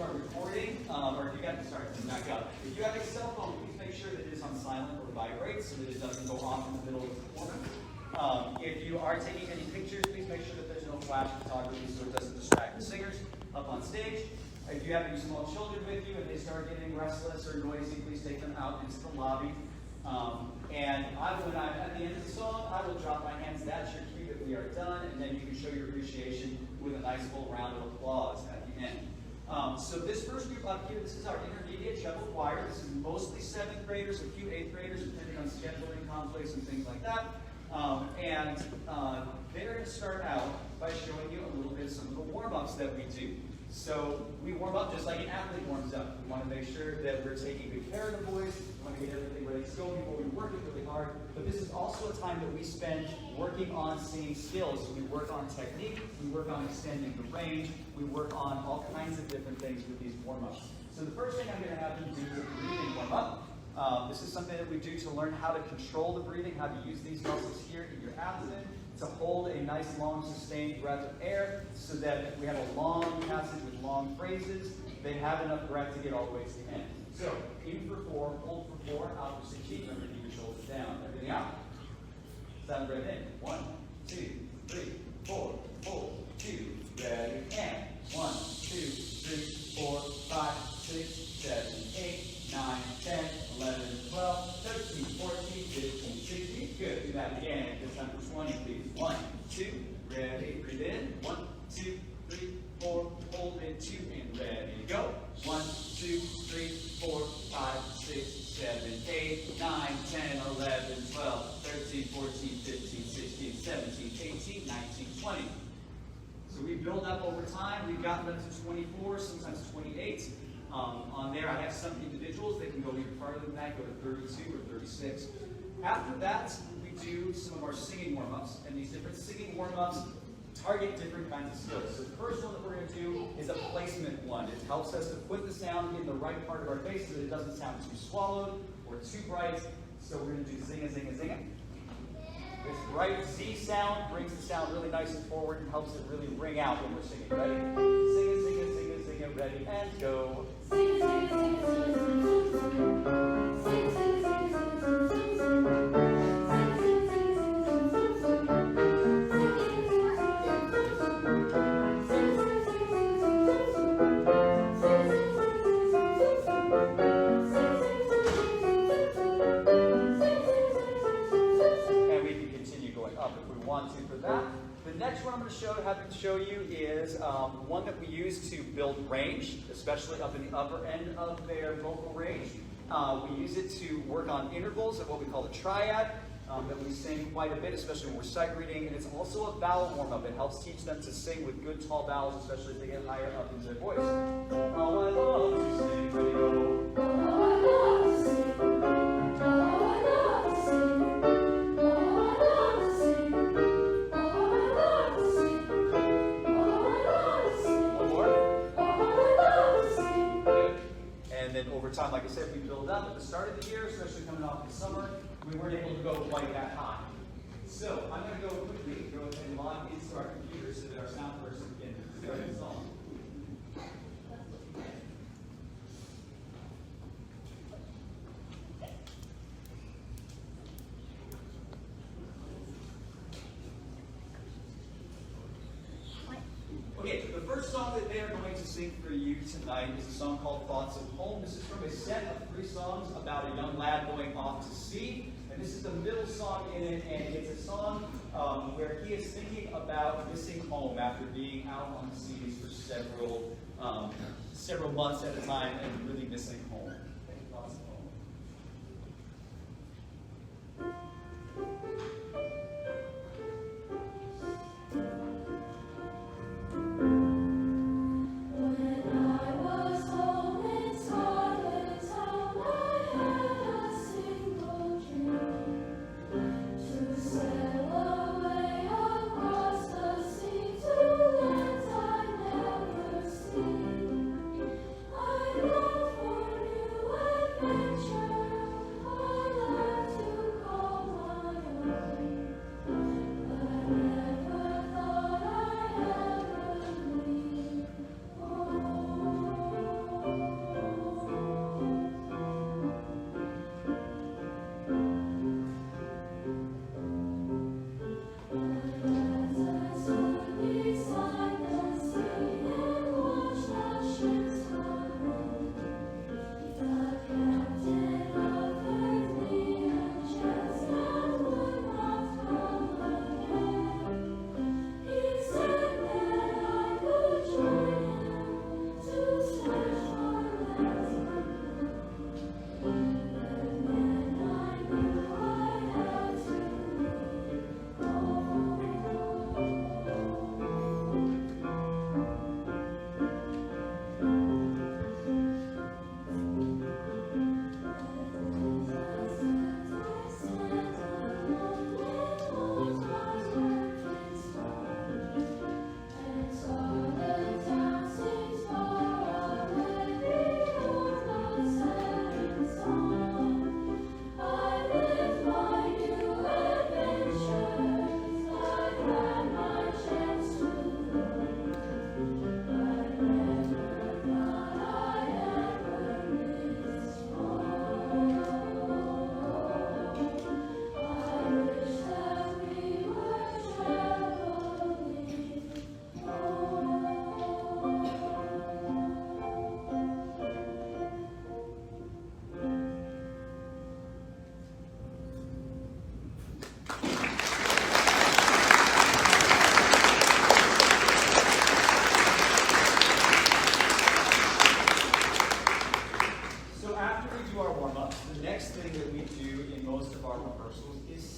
you are recording, or if you got, sorry, back up. If you have a cell phone, please make sure that it is on silent or vibrate so that it doesn't go off in the middle of the corner. If you are taking any pictures, please make sure that there's no flash photography so it doesn't distract the singers up on stage. If you have any small children with you and they start getting restless or noisy, please take them out into the lobby. And when I'm at the end of the song, I will drop my hands. That's your cue that we are done, and then you can show your appreciation with a nice full round of applause at the end. So this first group up here, this is our intermediate treble choir. This is mostly 7th graders, a few 8th graders, depending on scheduling conflicts and things like that. They're going to start out by showing you a little bit of some of the warm-ups that we do. So we warm up just like an athlete warms up. We want to make sure that we're taking good care of the voice. We want to get everything ready to go before we work it really hard. But this is also a time that we spend working on singing skills. So we work on technique. We work on extending the range. We work on all kinds of different things with these warm-ups. So the first thing I'm going to have you do is a breathing warm-up. This is something that we do to learn how to control the breathing, how to use these muscles here in your abdomen to hold a nice, long, sustained breath of air so that we have a long passage with long phrases. They have enough breath to get all the way to the end. So, in for 4, hold for 4, out for 16. Remember to keep your shoulders down. Everything out. 7 breath in. 1, 2, 3, 4, hold, 2, ready, and 1, 2, 3, 4, 5, 6, 7, 8, 9, 10, 11, 12, 13, 14, 15, 16. Good. Do that again. This time for 20, please. 1, 2, ready, breathe in. 1, 2, 3, 4, hold it, 2, and ready, go. 1, 2, 3, 4, 5, 6, 7, 8, 9, 10, 11, 12, 13, 14, 15, 16, 17, 18, 19, 20. So we build up over time. We've gotten up to 24, sometimes 28. On there, I have some individuals that can go even farther than that, go to 32 or 36. After that, we do some of our singing warm-ups, and these different singing warm-ups target different kinds of skills. So the first one that we're going to do is a placement one. It helps us to put the sound in the right part of our face so that it doesn't sound too swallowed or too bright. So we're going to do zinga, zinga, zinga. This bright Z sound brings the sound really nice and forward and helps it really ring out when we're singing. Ready? Zinga, zinga, zinga, zinga, ready, and go. Zinga, zinga, zinga, zinga, zinga, zinga, zinga, The next one I'm going to show you is one that we use to build range, especially up in the upper end of their vocal range. We use it to work on intervals of what we call the triad that we sing quite a bit, especially when we're sight reading. And it's also a vowel warm-up. It helps teach them to sing with good tall vowels, especially as they get higher up in their voice. Oh, I love to sing, ready, go. Oh, I love to sing. Oh, I love to sing. Over time, like I said, we build up at the start of the year, especially coming off the summer, we weren't able to go quite that high. So I'm going to go quickly, go ahead and log into our computer so that our sound person can start the song. Okay, the first song that they are going to sing for you tonight is a song called Thoughts of Home. This is from a set of 3 songs about a young lad going off to sea. And this is the middle song in it, and it's a song where he is thinking about missing home after being out on the seas for several months at a time and really missing home. Thoughts of Home. I love for you.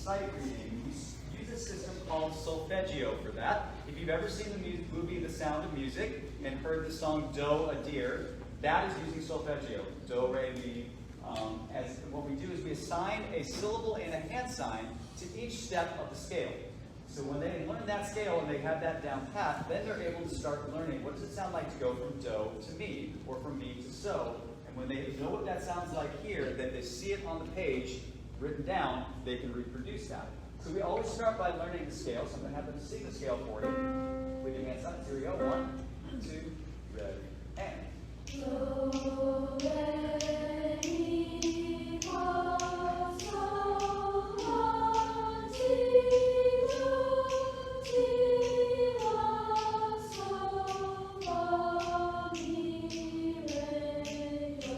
sight reading. We use a system called solfeggio for that. If you've ever seen the movie The Sound of Music and heard the song Do a Deer, that is using solfeggio. Do, re, mi. As what we do is we assign a syllable and a hand sign to each step of the scale. So when they learn that scale and they have that down pat, then they're able to start learning what does it sound like to go from do to mi, or from mi to so. And when they know what that sounds like here, then they see it on the page written down, they can reproduce that. So we always start by learning the scale. So I'm going to have them sing the scale for you. With your hands up. Here we go. 1, 2, ready, and. Do, re, mi, fa, sol, la, ti, do, ti, la, sol, fa, mi, re, do.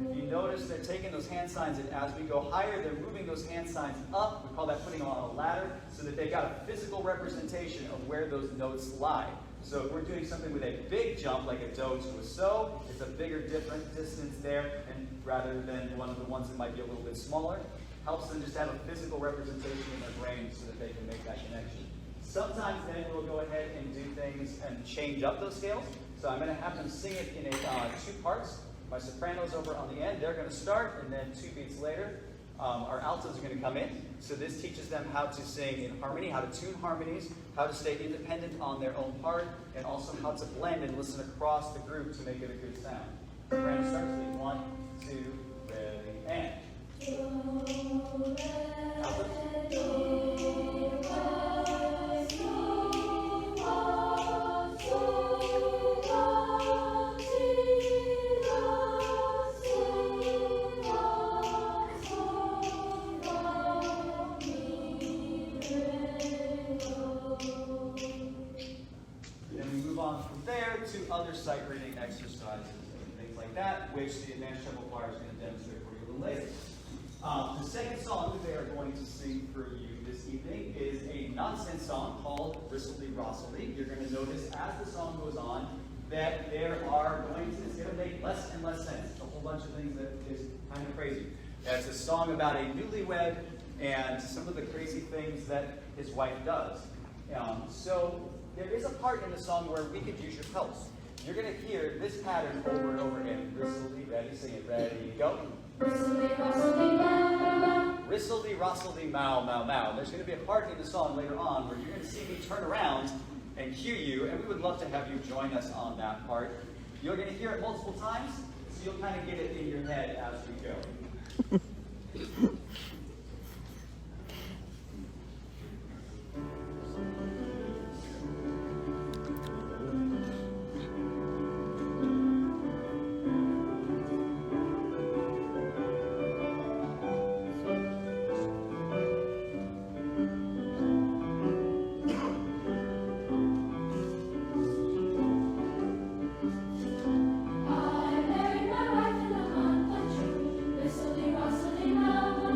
If you notice, they're taking those hand signs, and as we go higher, they're moving those hand signs up. We call that putting them on a ladder, so that they've got a physical representation of where those notes lie. So if we're doing something with a big jump, like a do to a so, it's a bigger, different distance there, and rather than one of the ones that might be a little bit smaller, helps them just have a physical representation in their brain so that they can make that connection. Sometimes then we'll go ahead and do things and change up those scales. So I'm going to have them sing it in 2 parts. My soprano's over on the end. They're going to start, and then 2 beats later, our altos are going to come in. So this teaches them how to sing in harmony, how to tune harmonies, how to stay independent on their own part, and also how to blend and listen across the group to make it a good sound. Soprano starts with 1, 2, ready, and. Other sight reading exercises and things like that, which the Advanced Treble Choir is going to demonstrate for you a little later. The second song that they are going to sing for you this evening is a nonsense song called Ristledy Rostledy. You're going to notice as the song goes on that it's going to make less and less sense. A whole bunch of things that is kind of crazy. It's a song about a newlywed and some of the crazy things that his wife does. So there is a part in the song where we could use your pulse. You're going to hear this pattern over and over again. Ristledy, ready, sing it, ready, go. Ristledy, rostledy, mow, mow, mow. Ristledy, rostledy, mow, mow, mow. There's going to be a part in the song later on where you're going to see me turn around and cue you, and we would love to have you join us on that part. You're going to hear it multiple times, so you'll kind of get it in your head as we go. I married my wife in the hunt country. Ristledy, rostledy, mow, mow.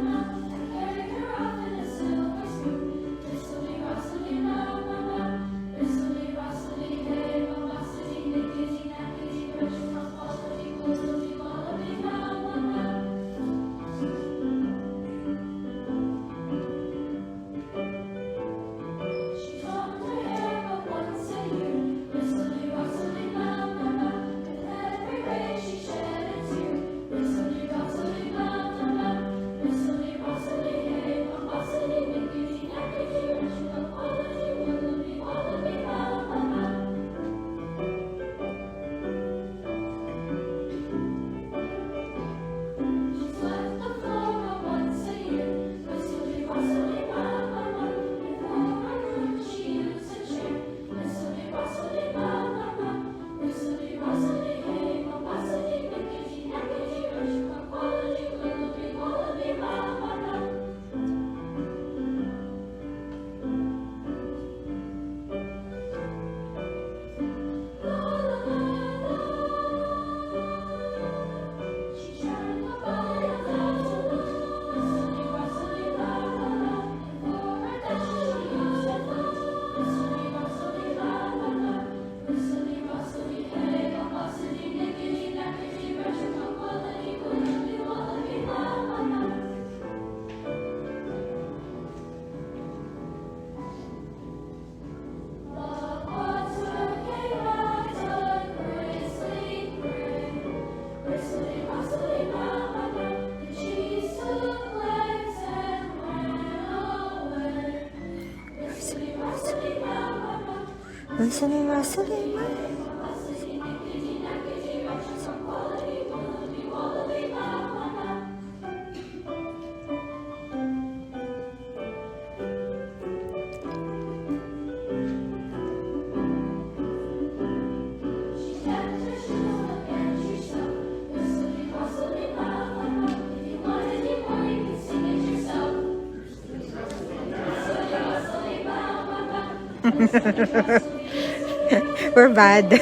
Rustling, rustling, we're bad.